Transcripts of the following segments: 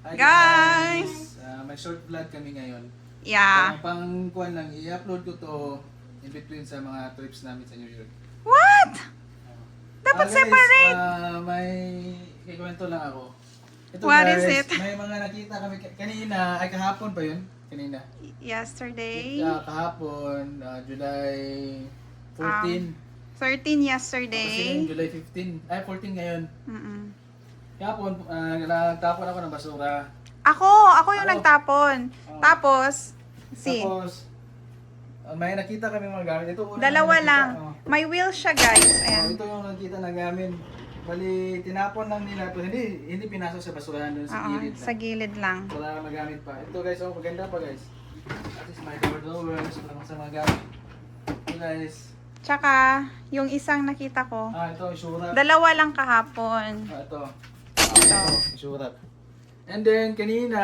Hi Guys! May short vlog kami ngayon. Yeah. Pang-kuhan lang, i-upload ko to in between sa mga trips namin sa New York. What? Dapat Guys, separate. may ikwento lang ako. Ito What guys, is it? may mga nakita kami kanina, ay kahapon pa yun? Kanina. Yesterday. Kahapon, July 14. 13 Kasi yesterday. July 15. Ay, 14 ngayon. Mm-mm. Kahapon, nagtapon ako ng basura. Ako yung Ako. nagtapon. Oh. Tapos, Tapos, may nakita kami mga gamit. Ito, una dalawa nakita, lang. oh. May wheel siya, guys. Ayan. Ito yung nakita na gamit. Bali, tinapon lang nila ito. Hindi pinasok sa basurahan doon sa Oo, gilid. sa gilid lang. Wala kang magamit pa. Ito guys, maganda pa guys. At least may door doors, wala sa mga gamit. Ito guys. Tsaka, yung isang nakita ko, Ito, surat. dalawa lang kahapon. Ito. Ito. Surat. And then, kanina,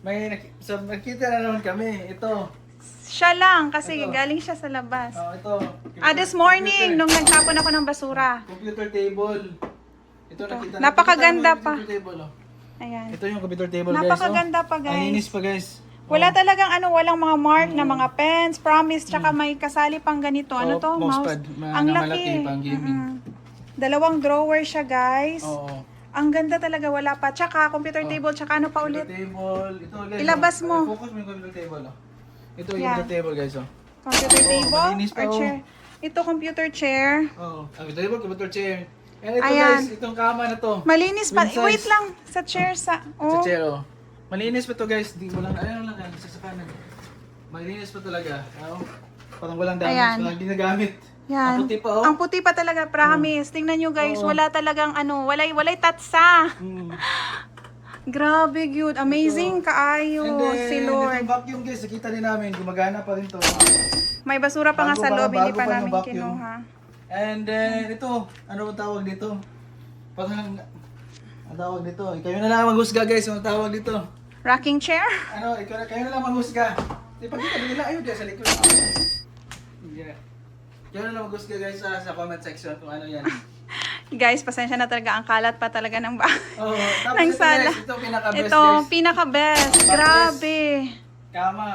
nakita na naman kami. Ito. Siya lang, kasi Ito. galing siya sa labas. Ito. This morning, nung nagtapon ako ng basura. Computer table. Ito nakita na. Napakaganda Computer pa. Table, oh. Ayan. Ito yung computer table guys. Napakaganda pa, guys. Ang linis pa guys. Wala talagang walang mga mark na mga pens, promise, tsaka may kasali pang ganito. Ano to? Mousepad. Ang Na laki. malaki pang gaming. Dalawang drawer siya, guys. Oo. Ang ganda talaga, wala pa. Tsaka computer table, tsaka ano pa ulit? Computer table. Ito guys. Ilabas mo. Focus mo yung computer table. Oh. Ito yung Yeah. computer table guys. Oh. Computer table malinis pa, or chair? Ito computer chair. Oo. Computer table, computer chair. And ito Ayan. guys, itong kama na to. Malinis pa. Queen size. Wait lang, sa chair sa... Sa Oh, chair oh. Malinis pa to guys. Di walang ano lang yan. Sasapanan. Malinis pa talaga. Oh. Parang walang damage. Ayan. Walang ginagamit. yan. Ang puti pa oh. Ang puti pa talaga, promise. Tingnan nyo guys, Oo. wala talagang walay tatsa. Hmm. Grabe, cute. Amazing kaayo, And then, si Lord. itong vacuum guys, nakita din namin, gumagana pa rin to. May basura pa nga Bago sa pa- loob, hindi bago pa pa namin ng vacuum. kinuha. And then, ito, ano bang tawag dito? Parang, ang tawag dito, kayo na lang maghusga guys, ang tawag dito. Rocking chair? Kayo na lang maghusga. Di pa kita nila, ayun dyan sa likod. Yeah. Kayo na lang maghusga guys sa comment section kung ano yan. Guys, pasensya na talaga. Ang kalat pa talaga ng bahay. Oh, tapos Ng ito sala. guys, ito pinaka-best Ito, guys. pinaka-best. Grabe. Kama.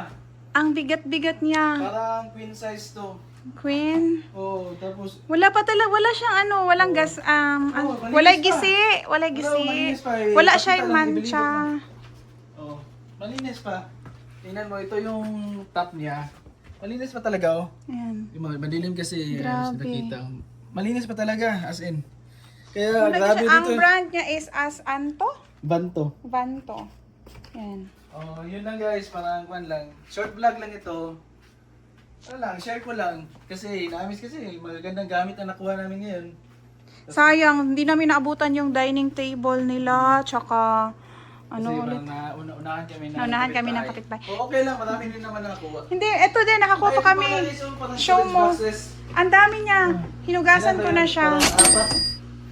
Ang bigat-bigat niya. Parang queen size to. Queen. Oh, tapos Wala siyang walang gas, malinis walay pa. gisi. Walay gisi. malinis pa eh. Wala Pakita siya yung lang, mancha. Oh, malinis pa. Tingnan mo, ito yung top niya. Malinis pa talaga, oh. Ayan. Madilim kasi Grabe. nakita. Malinis pa talaga, as in. Kaya, grabe Ang dito. brand niya is Anto? Banto. Vanto. Ayan. Oh, yun lang guys, parang kwan lang. Short vlog lang ito. Ano lang, share ko lang. Kasi, naamis kasi, magagandang gamit na nakuha namin ngayon. Sayang, hindi namin naabutan yung dining table nila, tsaka Kasi ulit. unahan kami Naunahan kami ng kapitbahay. Oh, okay lang, marami din naman na nakuha. Hindi, eto din, nakakuha pa kami. Show mo. Ang dami niya. Hinugasan ko na siya. Parang apat.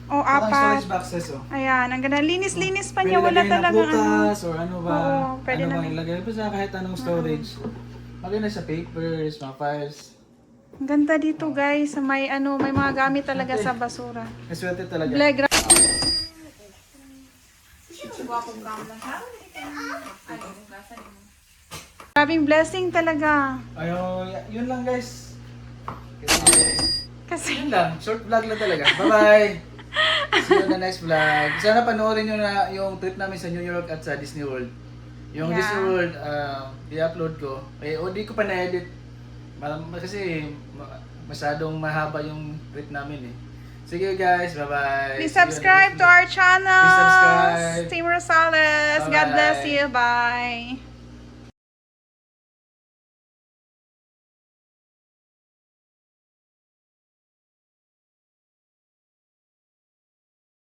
O, Parang apat. storage boxes, oh. Ayan, ang ganda. Linis-linis pa niya. Pwede Wala lagay ng talagang prutas or ano ba. Oo, pwede ano bang namin. ilagay pa sa kahit anong storage. Maganda sa papers, mga files. Ang ganda dito, guys. May may mga gamit talaga sa basura. Maswerte talaga. Blegra. Grabing blessing talaga. Ayo, yun lang guys. Kasi, Kasi, yun lang. Short vlog lang talaga. Bye-bye. See you on the next vlog. Sana panoorin nyo na yung trip namin sa New York at sa Disney World. Yung Yeah. Disney World, i-upload ko. Di ko pa na-edit. Kasi masyadong mahaba yung trip namin eh. Sige guys, bye-bye. please See you on the subscribe next to vlog. our channel. Please subscribe. Team Rosales. God Bye-bye. bless you. Bye.